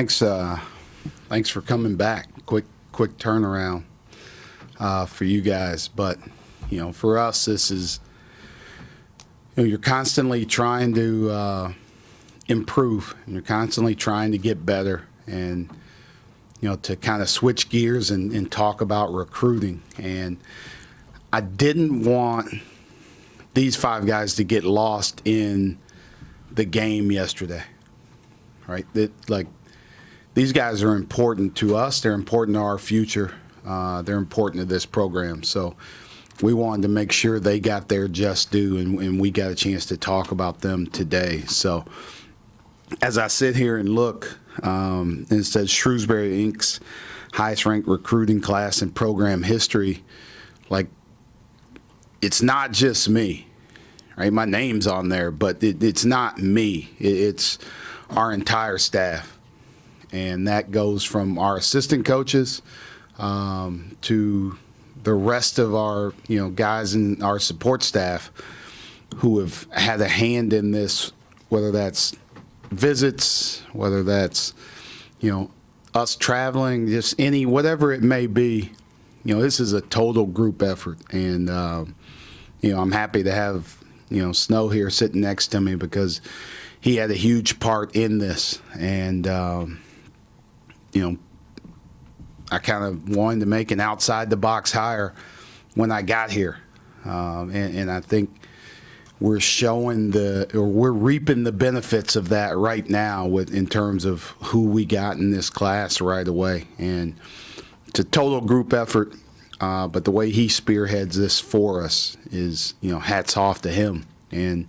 Thanks for coming back. Quick turnaround for you guys. But, for us, this is, you're constantly trying to improve. And you're constantly trying to get better and, to kind of switch gears and talk about recruiting. And I didn't want these 5 guys to get lost in the game yesterday, right? These guys are important to us. They're important to our future. They're important to this program. So we wanted to make sure they got their just due, and we got a chance to talk about them today. So as I sit here and look, it says Shrewsberry Inc.'s highest ranked recruiting class in program history. It's not just me, right? My name's on there, but it's not me. It's our entire staff. And that goes from our assistant coaches to the rest of our, guys in our support staff who have had a hand in this, whether that's visits, whether that's, us traveling, just whatever it may be. This is a total group effort. And, I'm happy to have, Snow here sitting next to me because he had a huge part in this. And, I kind of wanted to make an outside-the-box hire when I got here. And I think we're reaping the benefits of that right now in terms of who we got in this class right away. And it's a total group effort, but the way he spearheads this for us is, hats off to him. And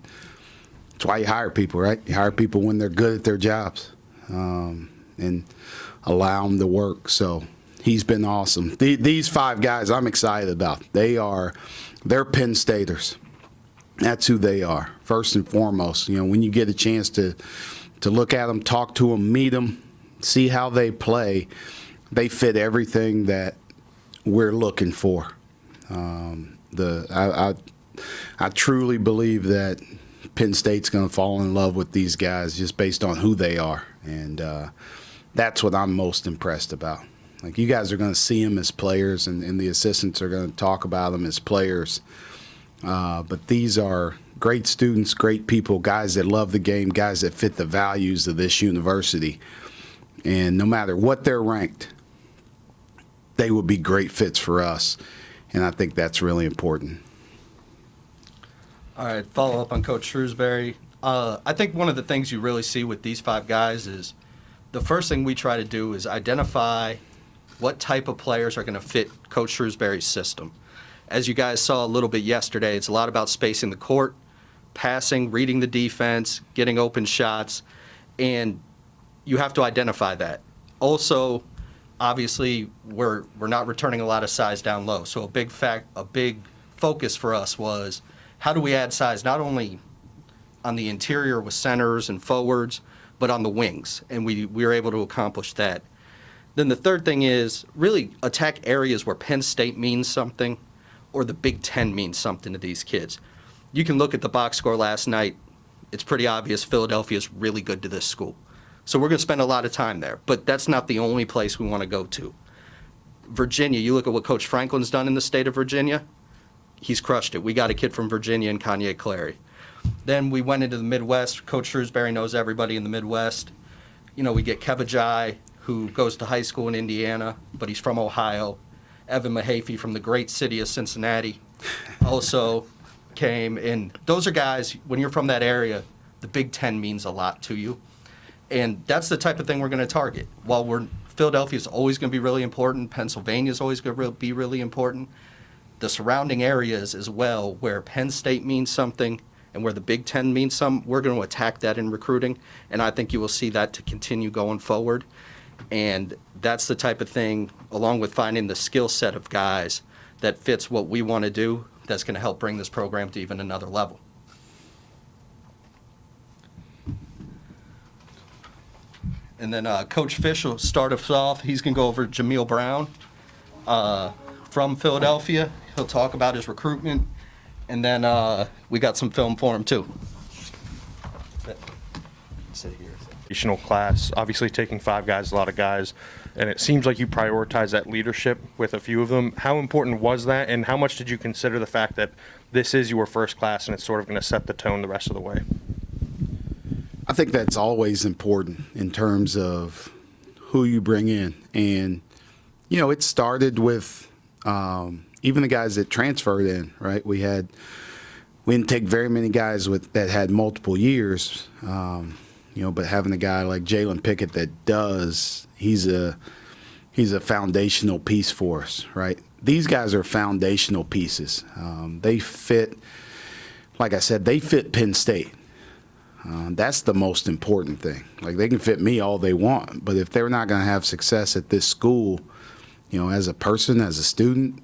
that's why you hire people, right? You hire people when they're good at their jobs and allow them to work. So he's been awesome. These 5 guys I'm excited about. They're Penn Staters. That's who they are, first and foremost. When you get a chance to look at them, talk to them, meet them, see how they play, they fit everything that we're looking for. I truly believe that Penn State's going to fall in love with these guys just based on who they are, and that's what I'm most impressed about. You guys are going to see them as players, and the assistants are going to talk about them as players. But these are great students, great people, guys that love the game, guys that fit the values of this university. And no matter what they're ranked, they will be great fits for us. And I think that's really important. All right, follow up on Coach Shrewsberry. I think one of the things you really see with these 5 guys is the first thing we try to do is identify what type of players are going to fit Coach Shrewsberry's system. As you guys saw a little bit yesterday, it's a lot about spacing the court, passing, reading the defense, getting open shots, and you have to identify that. Also, obviously, we're not returning a lot of size down low, so a big focus for us was how do we add size not only on the interior with centers and forwards, but on the wings, and we were able to accomplish that. Then the third thing is really attack areas where Penn State means something or the Big Ten means something to these kids. You can look at the box score last night. It's pretty obvious Philadelphia is really good to this school. So we're going to spend a lot of time there. But that's not the only place we want to go to. Virginia, you look at what Coach Franklin's done in the state of Virginia. He's crushed it. We got a kid from Virginia in Kanye Clary. Then we went into the Midwest. Coach Shrewsberry knows everybody in the Midwest. We get Kevajai, who goes to high school in Indiana, but he's from Ohio. Evan Mahaffey from the great city of Cincinnati also came. And those are guys, when you're from that area, the Big Ten means a lot to you. And that's the type of thing we're going to target. While Philadelphia is always going to be really important, Pennsylvania is always going to be really important, the surrounding areas as well, where Penn State means something and where the Big Ten means something, we're going to attack that in recruiting. And I think you will see that to continue going forward. And that's the type of thing, along with finding the skill set of guys that fits what we want to do, that's going to help bring this program to even another level. And then Coach Fish will start us off. He's going to go over Jamel Brown from Philadelphia. He'll talk about his recruitment. And then we got some film for him, too. Sit here. class. Obviously, taking 5 guys is a lot of guys, and it seems like you prioritize that leadership with a few of them. How important was that, and how much did you consider the fact that this is your first class and it's sort of going to set the tone the rest of the way? I think that's always important in terms of who you bring in. And, it started with even the guys that transferred in, right? We didn't take very many guys that had multiple years, but having a guy like Jalen Pickett that does, he's a foundational piece for us, right? These guys are foundational pieces. They fit, like I said, they fit Penn State. That's the most important thing. Like, they can fit me all they want, but if they're not going to have success at this school, as a person, as a student,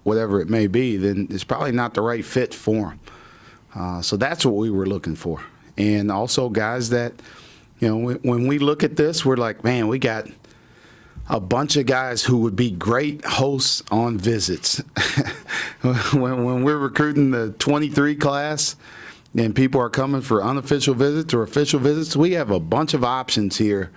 whatever it may be, then it's probably not the right fit for them. So that's what we were looking for. And also guys that, when we look at this, we're like, man, we got a bunch of guys who would be great hosts on visits. when we're recruiting the 23 class and people are coming for unofficial visits or official visits, we have a bunch of options here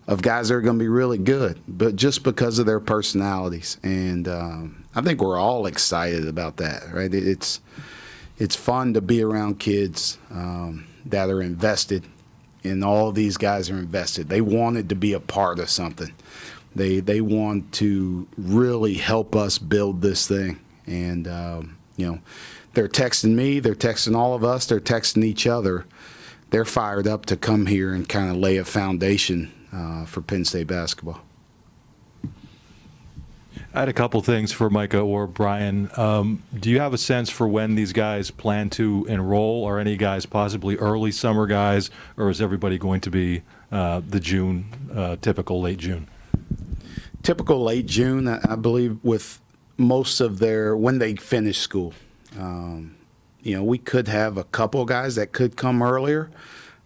of guys that are going to be really good, but just because of their personalities. And I think we're all excited about that, right? It's fun to be around kids that are invested, and all of these guys are invested. They wanted to be a part of something. They want to really help us build this thing. And, they're texting me, they're texting all of us, they're texting each other. They're fired up to come here and kind of lay a foundation for Penn State basketball. I had a couple things for Micah or Brian. Do you have a sense for when these guys plan to enroll? Are any guys possibly early summer guys, or is everybody going to be the June, typical late June? Typical late June, I believe, with most of when they finish school. We could have a couple guys that could come earlier,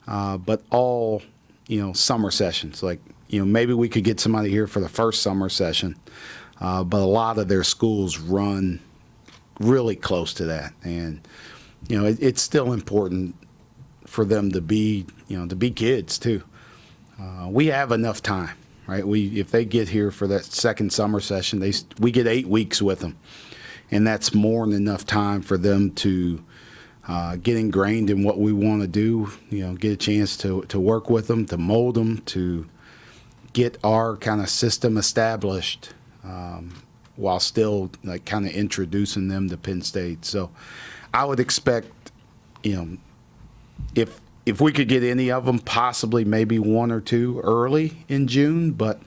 but all, summer sessions. Like, maybe we could get somebody here for the first summer session, but a lot of their schools run really close to that. And, it's still important for them to be kids too. We have enough time, right? If they get here for that second summer session, we get 8 weeks with them. And that's more than enough time for them to get ingrained in what we want to do, get a chance to work with them, to mold them, to get our kind of system established while still like kind of introducing them to Penn State. So I would expect, if we could get any of them, possibly maybe 1 or 2 early in June, but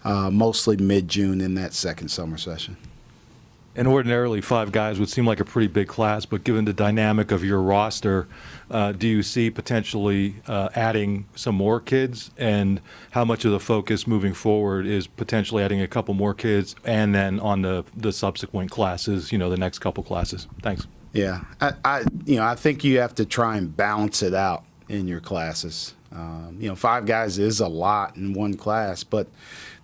mostly mid-June in that second summer session. And ordinarily, 5 guys would seem like a pretty big class, but given the dynamic of your roster, do you see potentially adding some more kids? And how much of the focus moving forward is potentially adding a couple more kids and then on the subsequent classes, the next couple classes? Thanks. Yeah, I think you have to try and balance it out in your classes. 5 guys is a lot in one class, but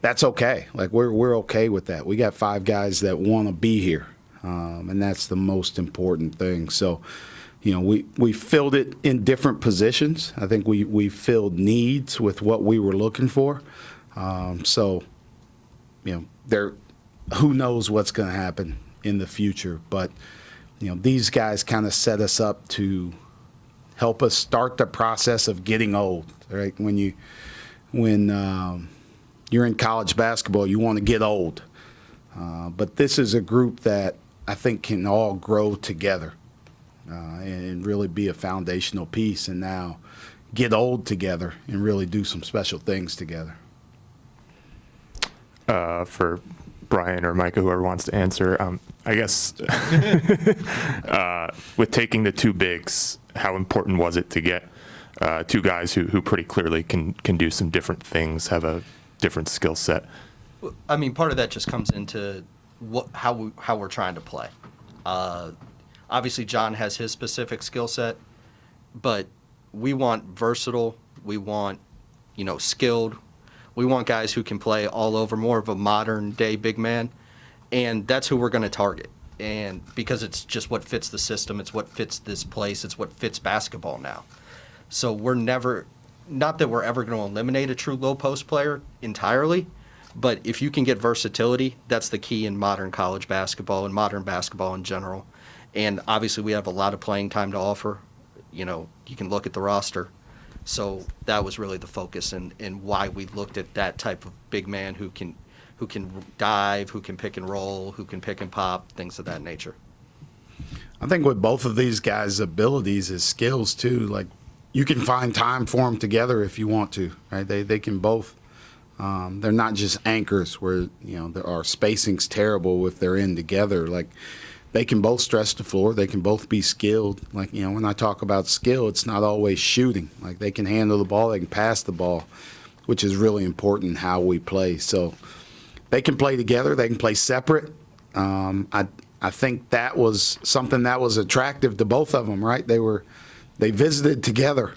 that's okay. Like, we're okay with that. We got 5 guys that want to be here, and that's the most important thing. So, we filled it in different positions. I think we filled needs with what we were looking for. So, who knows what's going to happen in the future, but these guys kind of set us up to help us start the process of getting old, right? When you're in college basketball, you want to get old. But this is a group that I think can all grow together and really be a foundational piece, and now get old together and really do some special things together. For Brian or Micah, whoever wants to answer, I guess with taking the 2 bigs, how important was it to get 2 guys who pretty clearly can do some different things, have a different skill set? I mean, part of that just comes into how we're trying to play. Obviously, John has his specific skill set, but we want versatile. We want, skilled. We want guys who can play all over, more of a modern day big man, and that's who we're going to target. And because it's just what fits the system, it's what fits this place, it's what fits basketball now. So we're never not that we're ever going to eliminate a true low post player entirely, but if you can get versatility, that's the key in modern college basketball and modern basketball in general. And obviously we have a lot of playing time to offer. You know, you can look at the roster. So that was really the focus and why we looked at that type of big man who can dive, who can pick and roll, who can pick and pop, things of that nature. I think with both of these guys' abilities is skills too. Like, you can find time for them together if you want to, right? They can both. They're not just anchors where, you know, our spacing's terrible if they're in together. Like, they can both stretch the floor. They can both be skilled. Like, you know, when I talk about skill, it's not always shooting. Like, they can handle the ball. They can pass the ball, which is really important in how we play. So they can play together. They can play separate. I think that was something that was attractive to both of them, right? They visited together.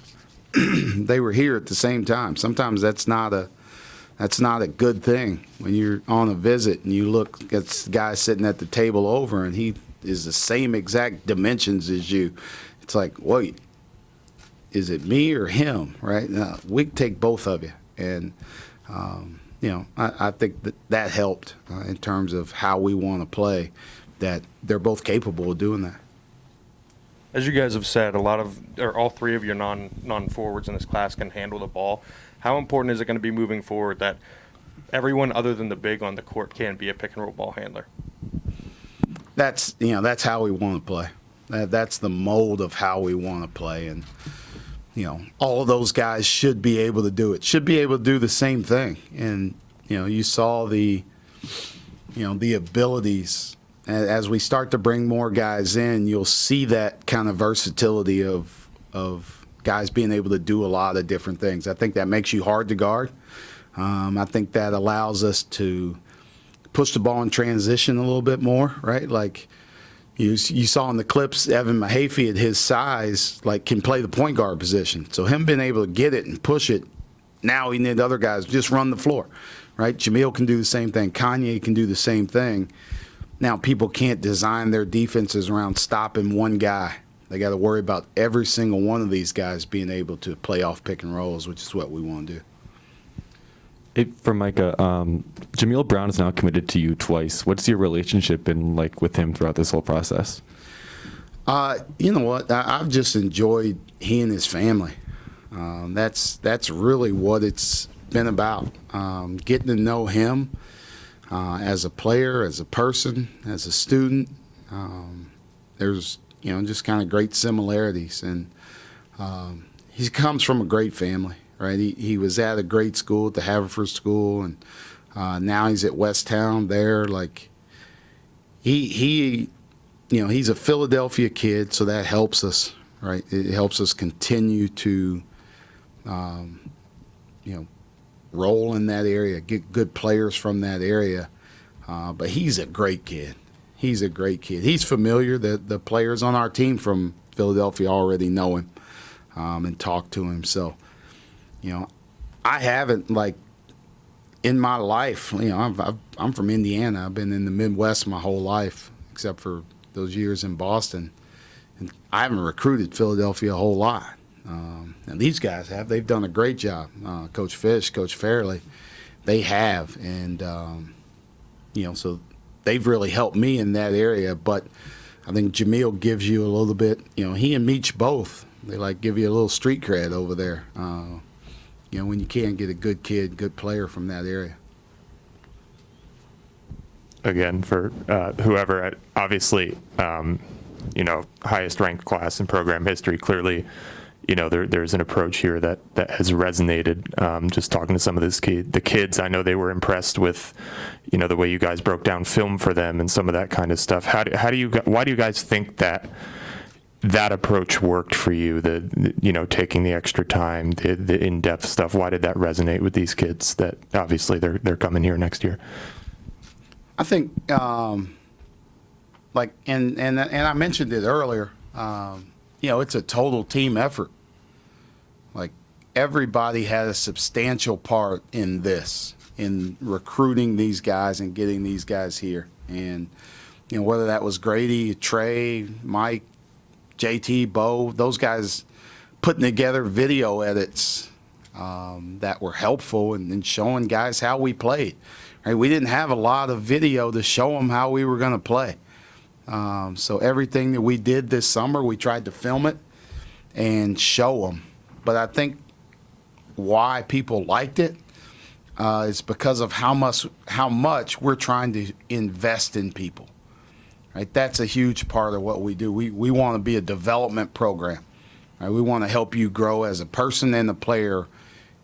They were here at the same time. Sometimes that's not a good thing when you're on a visit and you look at the guy sitting at the table over and he is the same exact dimensions as you. It's like, wait, is it me or him, right? No, we take both of you. And, you know, I think that helped in terms of how we want to play, that they're both capable of doing that. As you guys have said, all three of your non-forwards in this class can handle the ball. How important is it going to be moving forward that everyone other than the big on the court can be a pick and roll ball handler? That's how we want to play. That's the mold of how we want to play. And, you know, all of those guys should be able to do it, should be able to do the same thing. And, you know, you saw the abilities. As we start to bring more guys in, you'll see that kind of versatility of guys being able to do a lot of different things. I think that makes you hard to guard. I think that allows us to push the ball in transition a little bit more, right? Like you saw in the clips, Evan Mahaffey at his size, like, can play the point guard position. So him being able to get it and push it, now he needs other guys just run the floor, right? Jamel can do the same thing. Kanye can do the same thing. Now people can't design their defenses around stopping one guy. They got to worry about every single one of these guys being able to play off pick and rolls, which is what we want to do. For Micah, Jamel Brown is now committed to you twice. What's your relationship been like with him throughout this whole process? You know what? I've just enjoyed he and his family. That's really what it's been about. Getting to know him as a player, as a person, as a student. There's, you know, just kind of great similarities. And he comes from a great family. Right, he was at a great school, at the Haverford School, and now he's at Westtown there. Like, he, you know, he's a Philadelphia kid, so that helps us, right? It helps us continue to, you know, roll in that area, get good players from that area. But he's a great kid. He's a great kid. He's familiar. The players on our team from Philadelphia already know him and talk to him. So, you know, I haven't, like, in my life, you know, I'm from Indiana. I've been in the Midwest my whole life, except for those years in Boston. And I haven't recruited Philadelphia a whole lot. And these guys have. They've done a great job. Coach Fish, Coach Fairley, they have. And, you know, so they've really helped me in that area. But I think Jamel gives you a little bit, you know, he and Meach both, they, like, give you a little street cred over there. You know, when you can't get a good kid, good player from that area. Again, for whoever, obviously, you know, highest ranked class in program history. Clearly, you know, there's an approach here that has resonated. Just talking to some of the kids, I know they were impressed with, you know, the way you guys broke down film for them and some of that kind of stuff. Why do you guys think that approach worked for you? You know, taking the extra time, the in-depth stuff. Why did that resonate with these kids? That obviously they're coming here next year. I think, like, and I mentioned it earlier. You know, it's a total team effort. Like, everybody had a substantial part in this, in recruiting these guys and getting these guys here. And, you know, whether that was Grady, Trey, Mike, JT, Bo, those guys putting together video edits that were helpful and showing guys how we played. Right? We didn't have a lot of video to show them how we were going to play. So everything that we did this summer, we tried to film it and show them. But I think why people liked it is because of how much we're trying to invest in people. Right? That's a huge part of what we do. We want to be a development program. Right? We want to help you grow as a person and a player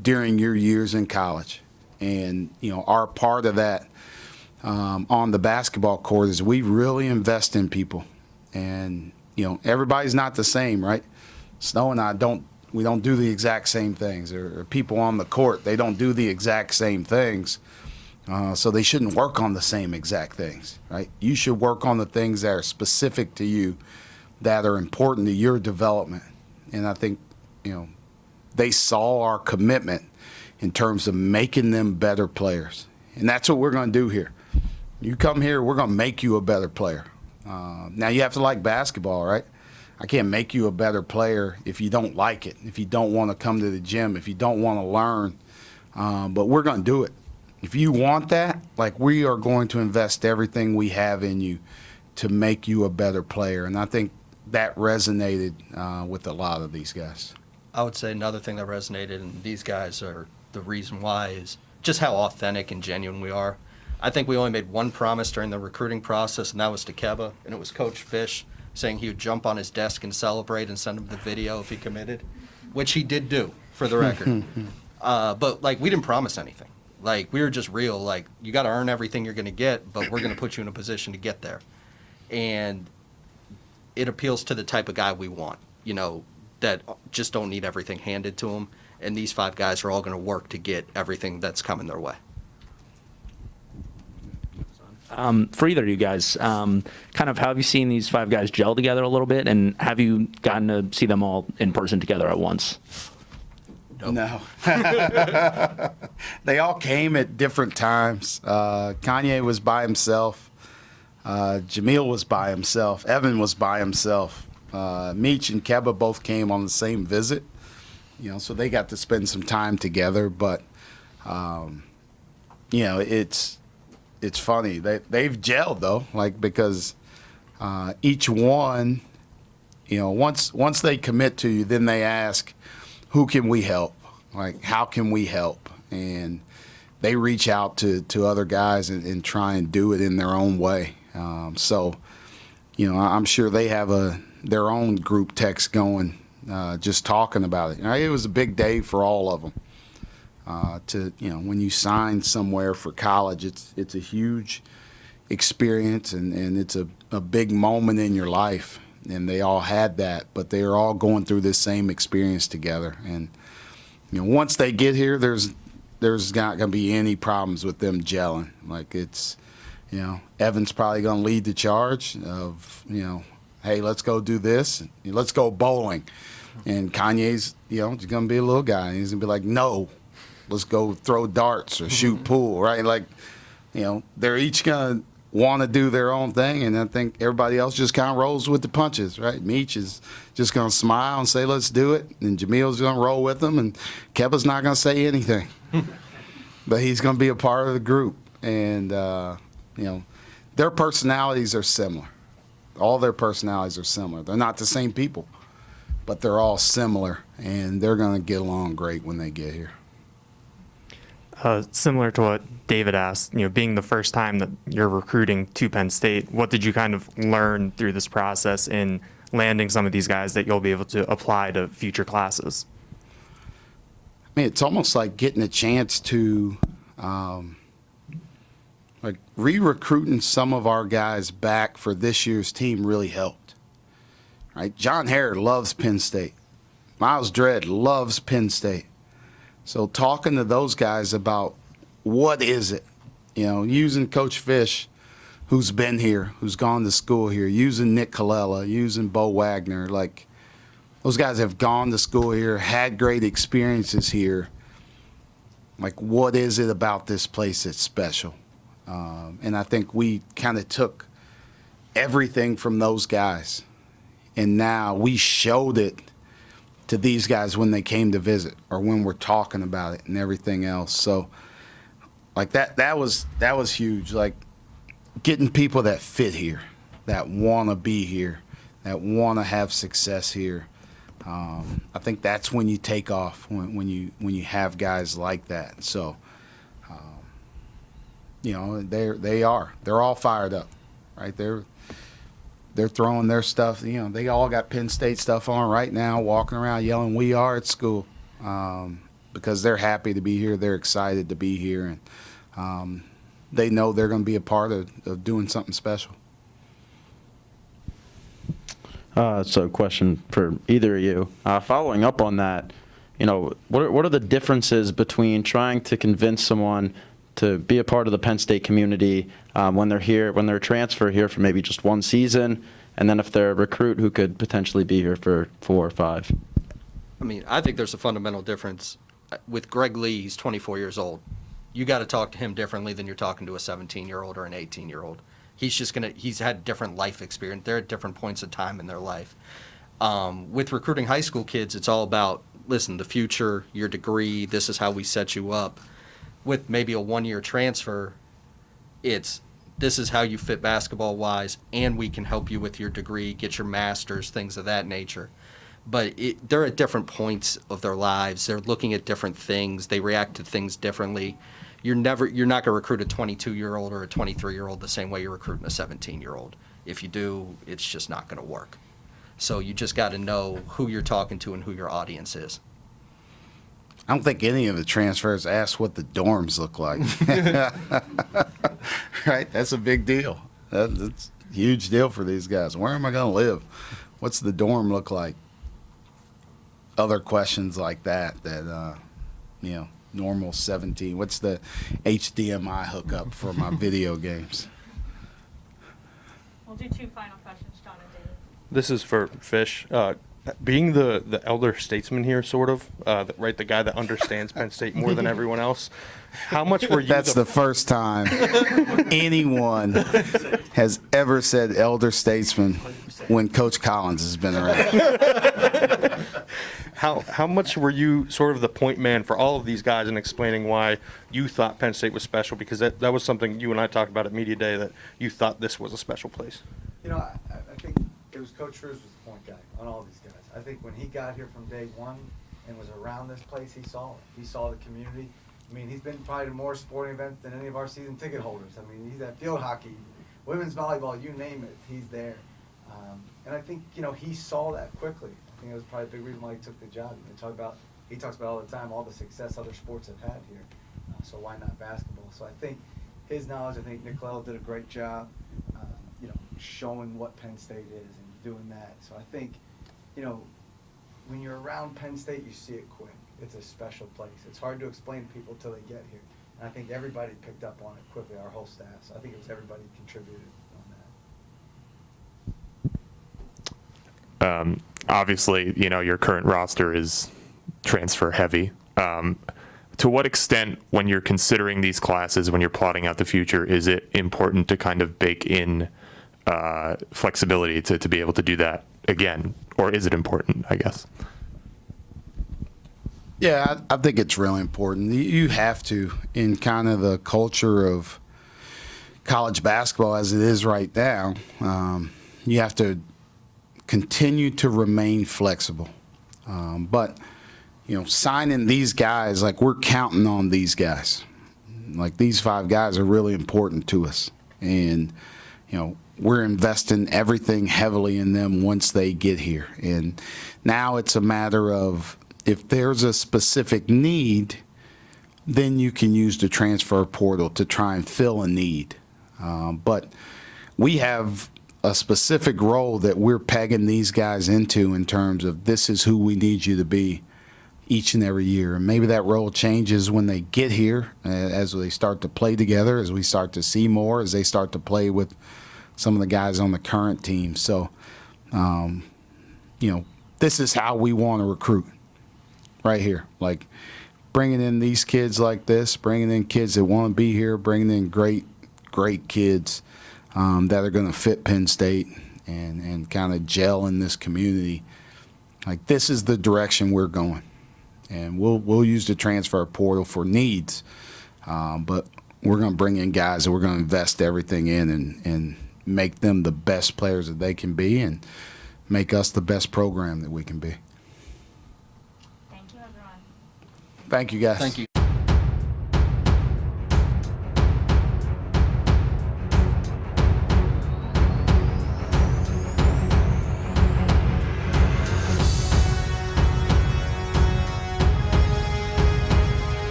during your years in college. And, our part of that on the basketball court is we really invest in people. And, everybody's not the same, right? Snow and I don't do the exact same things. Or people on the court, they don't do the exact same things. So they shouldn't work on the same exact things, right? You should work on the things that are specific to you, that are important to your development. And I think, they saw our commitment in terms of making them better players. And that's what we're going to do here. You come here, we're going to make you a better player. Now, you have to like basketball, right? I can't make you a better player if you don't like it, if you don't want to come to the gym, if you don't want to learn. But we're going to do it. If you want that, we are going to invest everything we have in you to make you a better player. And I think that resonated with a lot of these guys. I would say another thing that resonated, and these guys are the reason why, is just how authentic and genuine we are. I think we only made one promise during the recruiting process, and that was to Keba, and it was Coach Fish saying he would jump on his desk and celebrate and send him the video if he committed, which he did do, for the record. But, we didn't promise anything. We were just real. You got to earn everything you're going to get, but we're going to put you in a position to get there. And it appeals to the type of guy we want, that just don't need everything handed to them. And these 5 guys are all going to work to get everything that's coming their way. For either of you guys, kind of how have you seen these 5 guys gel together a little bit, and have you gotten to see them all in person together at once? No. They all came at different times. Kanye was by himself. Jamel was by himself. Evan was by himself. Meech and Keba both came on the same visit. So they got to spend some time together. But, it's funny. They've gelled, though, because each one, once they commit to you, then they ask, who can we help? How can we help? And they reach out to other guys and try and do it in their own way. So, I'm sure they have their own group text going, just talking about it. It was a big day for all of them. When you sign somewhere for college, it's a huge experience and it's a big moment in your life. And they all had that, but they are all going through this same experience together. And once they get here, there's not going to be any problems with them gelling. Evan's probably going to lead the charge of hey, let's go do this, let's go bowling, and Kanye's just going to be a little guy. He's going to be like, no, let's go throw darts or shoot pool, right? They're each going to want to do their own thing, and I think everybody else just kind of rolls with the punches, right? Meech is just going to smile and say, let's do it, and Jamel's going to roll with them, and Keba's not going to say anything. But he's going to be a part of the group, and, their personalities are similar. All their personalities are similar. They're not the same people, but they're all similar, and they're going to get along great when they get here. Similar to what David asked, being the first time that you're recruiting to Penn State, what did you kind of learn through this process in landing some of these guys that you'll be able to apply to future classes? It's almost like getting a chance to re-recruiting some of our guys back for this year's team really helped. Right? John Hare loves Penn State. Miles Dredd loves Penn State. So talking to those guys about what is it, using Coach Fish, who's been here, who's gone to school here, using Nick Colella, using Bo Wagner, those guys have gone to school here, had great experiences here. What is it about this place that's special? And I think we kind of took everything from those guys, and now we showed it to these guys when they came to visit or when we're talking about it and everything else. So like that was huge. Like getting people that fit here, that want to be here, that want to have success here. I think that's when you take off, when you have guys like that. So, you know, they're all fired up, right? They're throwing their stuff. You know, they all got Penn State stuff on right now, walking around yelling, "We are at school," because they're happy to be here. They're excited to be here, and they know they're going to be a part of doing something special. So question for either of you. Following up on that, you know, what are the differences between trying to convince someone to be a part of the Penn State community when they're here, when they're a transfer here for maybe just one season, and then if they're a recruit who could potentially be here for 4 or 5? I mean, I think there's a fundamental difference. With Greg Lee, he's 24 years old. You got to talk to him differently than you're talking to a 17-year-old or an 18-year-old. He's had different life experience. They're at different points of time in their life. With recruiting high school kids, it's all about, listen, the future, your degree, this is how we set you up. With maybe a 1-year transfer, this is how you fit basketball-wise, and we can help you with your degree, get your master's, things of that nature. But they're at different points of their lives. They're looking at different things. They react to things differently. You're not going to recruit a 22-year-old or a 23-year-old the same way you're recruiting a 17-year-old. If you do, it's just not going to work. So you just got to know who you're talking to and who your audience is. I don't think any of the transfers asked what the dorms look like. Right? That's a big deal. That's a huge deal for these guys. Where am I going to live? What's the dorm look like? Other questions like that, you know, normal 17. What's the HDMI hookup for my video games? We'll do 2 final questions, John and David. This is for Fish. Being the elder statesman here, sort of, right, the guy that understands Penn State more than everyone else, how much were you That's the first time anyone has ever said elder statesman when Coach Collins has been around. How much were you sort of the point man for all of these guys in explaining why you thought Penn State was special? Because that was something you and I talked about at Media Day, that you thought this was a special place. You know, I think it was Coach Shrewsberry was the point guy on all these guys. I think when he got here from day one and was around this place, he saw it. He saw the community. I mean, he's been probably to more sporting events than any of our season ticket holders. I mean, he's at field hockey, women's volleyball, you name it, he's there. And I think, you know, he saw that quickly. I think it was probably a big reason why he took the job. He talks about all the time all the success other sports have had here. So why not basketball? So I think his knowledge, I think Nick Lell did a great job, you know, showing what Penn State is and doing that. So I think, you know, when you're around Penn State, you see it quick. It's a special place. It's hard to explain to people until they get here. And I think everybody picked up on it quickly, our whole staff. So I think it was everybody contributed on that. Obviously, you know, your current roster is transfer heavy. To what extent, when you're considering these classes, when you're plotting out the future, is it important to kind of bake in flexibility to be able to do that again? Or is it important, I guess? Yeah, I think it's really important. You have to, in kind of the culture of college basketball as it is right now, you have to continue to remain flexible. But, you know, signing these guys, like we're counting on these guys. Like these 5 guys are really important to us. And, you know, we're investing everything heavily in them once they get here. And now it's a matter of if there's a specific need, then you can use the transfer portal to try and fill a need. But we have a specific role that we're pegging these guys into in terms of this is who we need you to be each and every year. And maybe that role changes when they get here, as they start to play together, as we start to see more, as they start to play with some of the guys on the current team. So, you know, this is how we want to recruit right here. Like bringing in these kids like this, bringing in kids that want to be here, bringing in great kids that are going to fit Penn State and kind of gel in this community. like this is the direction we're going, and we'll use the transfer portal for needs, but we're going to bring in guys that we're going to invest everything in and make them the best players that they can be and make us the best program that we can be. Thank you, everyone. Thank you, guys. Thank you.